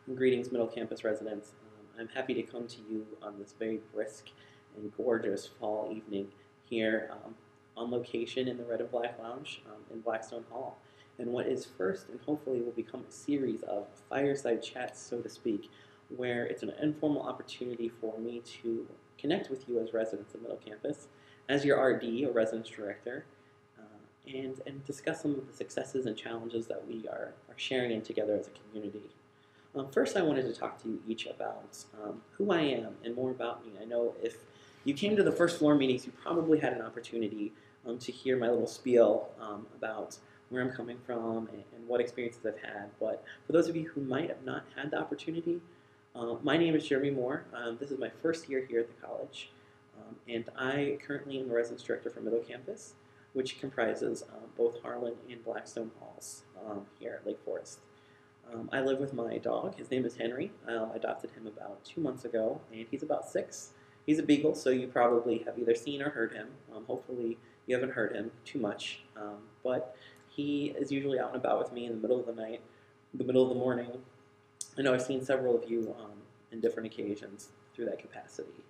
Greetings, Middle Campus residents. I'm happy to come to you on this very brisk and gorgeous fall evening here on location in the Red and Black Lounge in Blackstone Hall. And what is first and hopefully will become a series of fireside chats, so to speak, where it's an informal opportunity for me to connect with you as residents of Middle Campus, as your RD or residence director, and discuss some of the successes and challenges that we are sharing in together as a community. First, I wanted to talk to you each about who I am and more about me. I know if you came to the first floor meetings, you probably had an opportunity to hear my little spiel about where I'm coming from and what experiences I've had. But for those of you who might have not had the opportunity, my name is Jeremy Moore. This is my first year here at the college, and I currently am the residence director for Middle Campus, which comprises both Harlan and Blackstone halls here at Lake Forest. I live with my dog. His name is Henry. I adopted him about 2 months ago, and he's about 6. He's a beagle, so you probably have either seen or heard him. Hopefully you haven't heard him too much, but he is usually out and about with me in the middle of the night, the middle of the morning. I know I've seen several of you in different occasions through that capacity.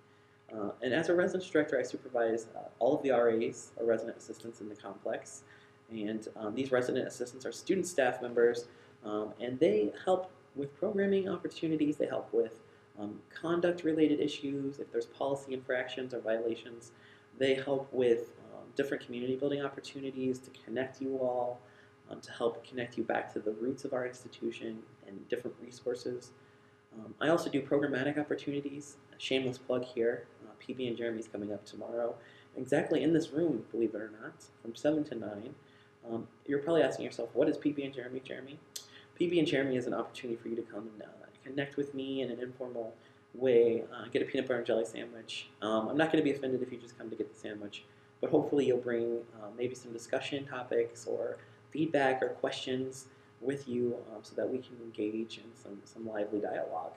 And as a residence director, I supervise all of the RAs, or resident assistants in the complex, and these resident assistants are student staff members, and they help with programming opportunities. They help with conduct-related issues, if there's policy infractions or violations. They help with different community building opportunities to connect you all, to help connect you back to the roots of our institution and different resources. I also do programmatic opportunities. A shameless plug here. PB and Jeremy's coming up tomorrow, exactly in this room, believe it or not, from 7 to 9. You're probably asking yourself, what is PB and Jeremy, Jeremy? PB and Jeremy is an opportunity for you to come and connect with me in an informal way, get a peanut butter and jelly sandwich. I'm not going to be offended if you just come to get the sandwich, but hopefully you'll bring maybe some discussion topics or feedback or questions with you so that we can engage in some lively dialogue.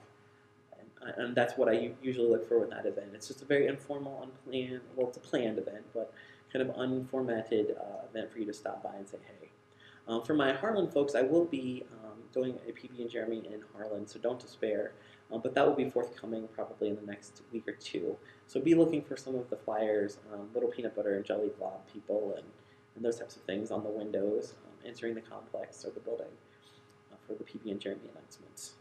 And that's what I usually look for with that event. It's just a very informal, unplanned, well, it's a planned event, but kind of unformatted event for you to stop by and say, hey. For my Harlan folks, I will be doing a PB and Jeremy in Harlan, so don't despair. But that will be forthcoming probably in the next week or two. So be looking for some of the flyers, little peanut butter and jelly blob people and those types of things on the windows entering the complex or the building for the PB and Jeremy announcements.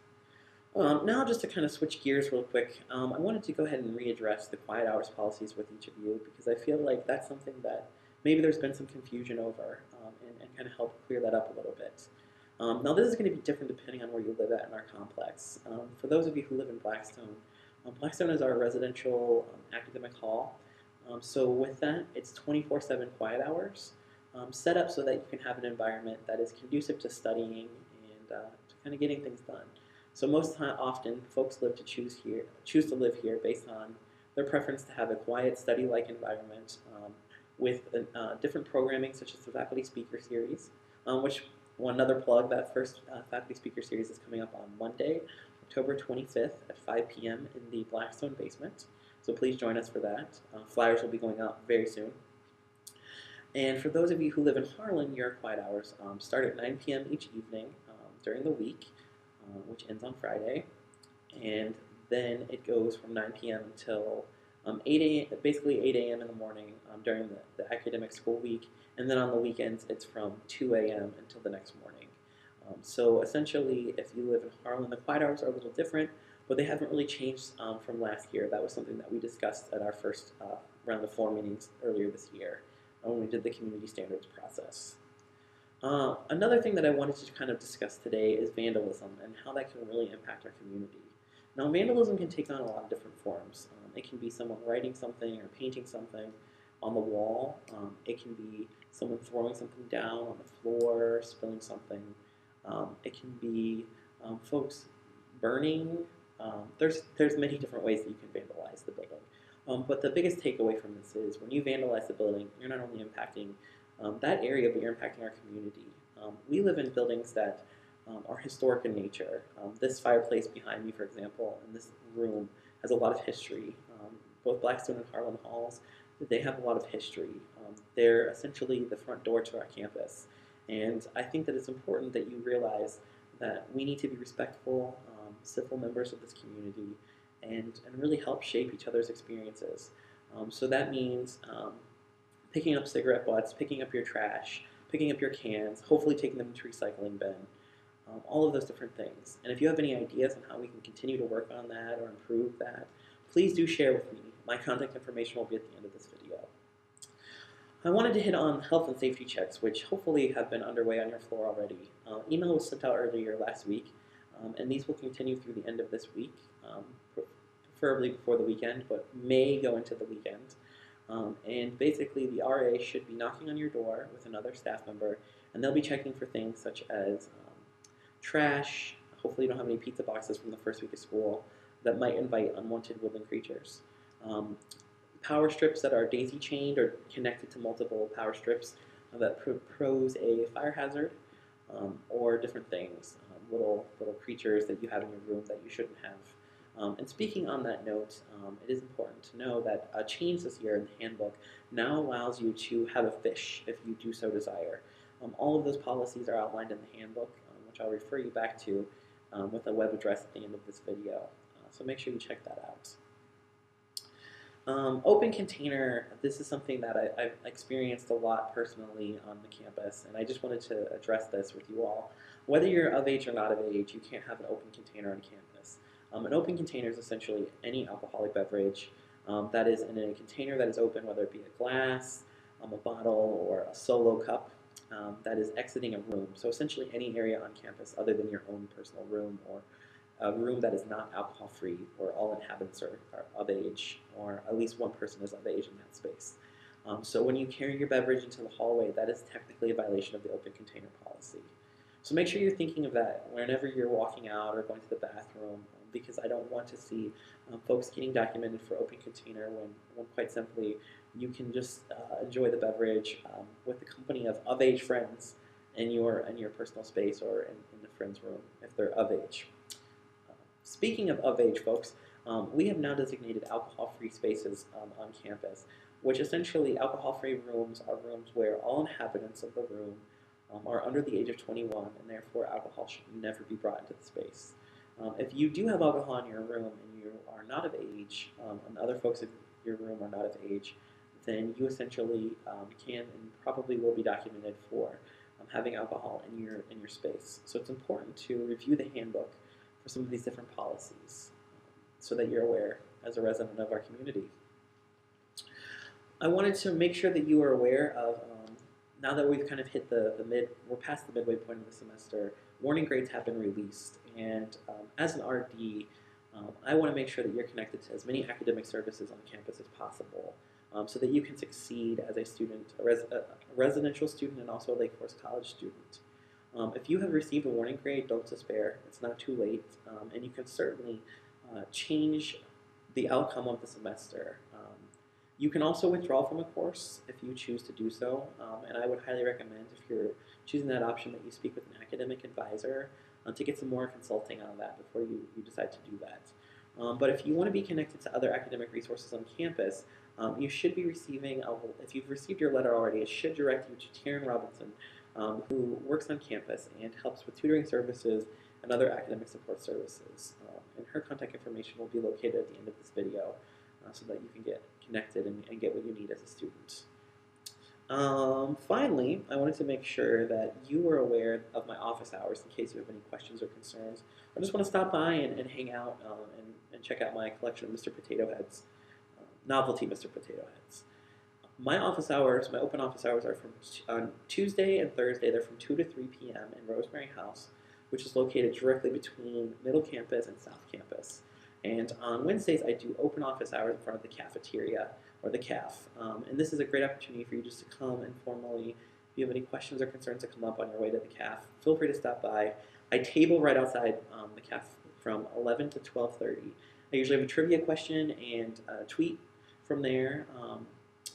Now just to kind of switch gears real quick, I wanted to go ahead and readdress the quiet hours policies with each of you because I feel like that's something that maybe there's been some confusion over and kind of help clear that up a little bit. Now this is going to be different depending on where you live at in our complex. For those of you who live in Blackstone, Blackstone is our residential academic hall. So with that, it's 24/7 quiet hours set up so that you can have an environment that is conducive to studying and to kind of getting things done. So most often, folks choose to live here based on their preference to have a quiet, study-like environment with different programming, such as the Faculty Speaker Series, which one other plug, that first Faculty Speaker Series is coming up on Monday, October 25th at 5 p.m. in the Blackstone basement. So please join us for that. Flyers will be going out very soon. And for those of you who live in Harlan, your quiet hours start at 9 p.m. each evening during the week, which ends on Friday, and then it goes from 9 p.m. until 8 a.m., basically 8 a.m. in the morning during the academic school week, and then on the weekends it's from 2 a.m. until the next morning. So essentially, if you live in Harlan, the quiet hours are a little different, but they haven't really changed from last year. That was something that we discussed at our first round of floor meetings earlier this year when we did the community standards process. Another thing that I wanted to kind of discuss today is vandalism and how that can really impact our community. Now, vandalism can take on a lot of different forms. It can be someone writing something or painting something on the wall. It can be someone throwing something down on the floor, spilling something. It can be folks burning. There's many different ways that you can vandalize the building. But the biggest takeaway from this is when you vandalize the building, you're not only impacting that area, but you're impacting our community. We live in buildings that are historic in nature. This fireplace behind me, for example, in this room has a lot of history. Both Blackstone and Harlan halls, they have a lot of history. They're essentially the front door to our campus. And I think that it's important that you realize that we need to be respectful civil members of this community and really help shape each other's experiences. So that means picking up cigarette butts, picking up your trash, picking up your cans, hopefully taking them to recycling bin, all of those different things. And if you have any ideas on how we can continue to work on that or improve that, please do share with me. My contact information will be at the end of this video. I wanted to hit on health and safety checks, which hopefully have been underway on your floor already. Email was sent out earlier last week, and these will continue through the end of this week, preferably before the weekend, but may go into the weekend. And basically, the RA should be knocking on your door with another staff member, and they'll be checking for things such as trash. Hopefully, you don't have any pizza boxes from the first week of school that might invite unwanted woodland creatures. Power strips that are daisy chained or connected to multiple power strips that pose a fire hazard, or different things, little creatures that you have in your room that you shouldn't have. And speaking on that note, it is important to know that a change this year in the handbook now allows you to have a fish if you do so desire. All of those policies are outlined in the handbook, which I'll refer you back to with a web address at the end of this video. So make sure you check that out. Open container, this is something that I've experienced a lot personally on the campus, and I just wanted to address this with you all. Whether you're of age or not of age, you can't have an open container on campus. An open container is essentially any alcoholic beverage that is in a container that is open, whether it be a glass, a bottle, or a solo cup that is exiting a room. So essentially any area on campus other than your own personal room, or a room that is not alcohol-free, where all inhabitants are of age, or at least one person is of age in that space. So when you carry your beverage into the hallway, that is technically a violation of the open container policy. So make sure you're thinking of that whenever you're walking out or going to the bathroom, because I don't want to see folks getting documented for open container when quite simply you can just enjoy the beverage with the company of age friends in your personal space or in the friend's room if they're of age. Speaking of age, folks, we have now designated alcohol-free spaces on campus, which essentially alcohol-free rooms are rooms where all inhabitants of the room are under the age of 21, and therefore alcohol should never be brought into the space. If you do have alcohol in your room and you are not of age, and other folks in your room are not of age, then you essentially can and probably will be documented for having alcohol in your space. So it's important to review the handbook for some of these different policies so that you're aware as a resident of our community. I wanted to make sure that you are aware of, now that we've kind of hit we're past the midway point of the semester, warning grades have been released, and as an RD, I want to make sure that you're connected to as many academic services on campus as possible so that you can succeed as a student, a residential student, and also a Lake Forest College student. If you have received a warning grade, don't despair. It's not too late, and you can certainly change the outcome of the semester. You can also withdraw from a course if you choose to do so, and I would highly recommend, if you're choosing that option, that you speak with an academic advisor to get some more consulting on that before you decide to do that. But if you want to be connected to other academic resources on campus, you should be receiving, if you've received your letter already, it should direct you to Taryn Robinson, who works on campus and helps with tutoring services and other academic support services. And her contact information will be located at the end of this video so that you can get connected and get what you need as a student. Finally, I wanted to make sure that you are aware of my office hours in case you have any questions or concerns. I just want to stop by and hang out and check out my collection of Mr. Potato Heads, novelty Mr. Potato Heads. My office hours, my open office hours, are on Tuesday and Thursday. They're from 2 to 3 p.m. in Rosemary House, which is located directly between Middle Campus and South Campus. And on Wednesdays, I do open office hours in front of the cafeteria, or the CAF. And this is a great opportunity for you just to come informally. If you have any questions or concerns that come up on your way to the CAF, feel free to stop by. I table right outside the CAF from 11 to 12:30. I usually have a trivia question and a tweet from there.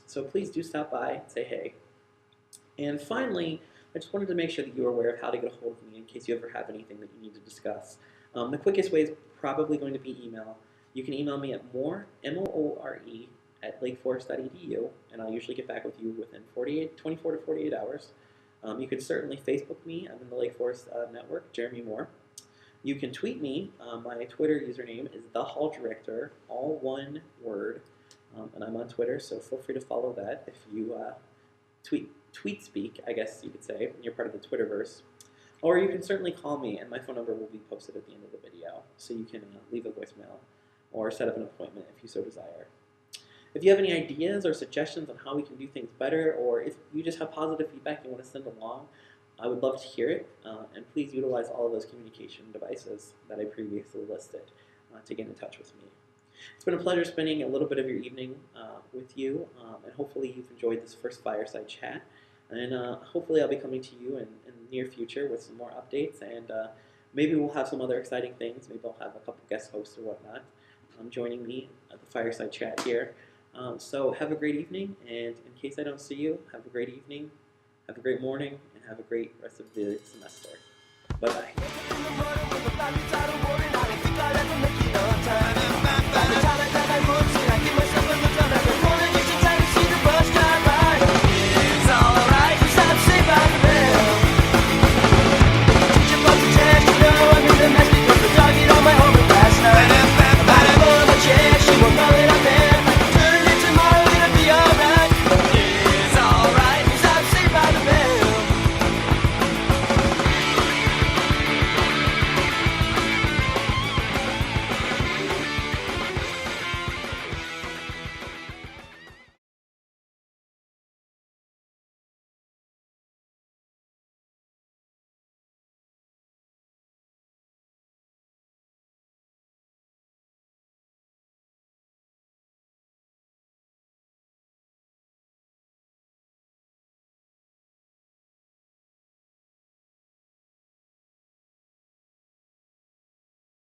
So please do stop by and say hey. And finally, I just wanted to make sure that you are aware of how to get a hold of me in case you ever have anything that you need to discuss. The quickest way is probably going to be email. You can email me at more, M-O-O-R-E, at lakeforest.edu, and I'll usually get back with you within 24 to 48 hours. You can certainly Facebook me. I'm in the Lake Forest network, Jeremy Moore. You can tweet me. My Twitter username is the Hall Director, all one word, and I'm on Twitter, so feel free to follow that if you tweet speak, I guess you could say, and you're part of the Twitterverse. Or you can certainly call me, and my phone number will be posted at the end of the video, so you can leave a voicemail or set up an appointment if you so desire. If you have any ideas or suggestions on how we can do things better, or if you just have positive feedback you want to send along, I would love to hear it, and please utilize all of those communication devices that I previously listed to get in touch with me. It's been a pleasure spending a little bit of your evening with you, and hopefully you've enjoyed this first Fireside chat. And hopefully I'll be coming to you in the near future with some more updates, and maybe we'll have some other exciting things. Maybe I'll have a couple guest hosts or whatnot joining me at the Fireside chat here. So have a great evening, and in case I don't see you, have a great evening, have a great morning, and have a great rest of the semester. Bye-bye.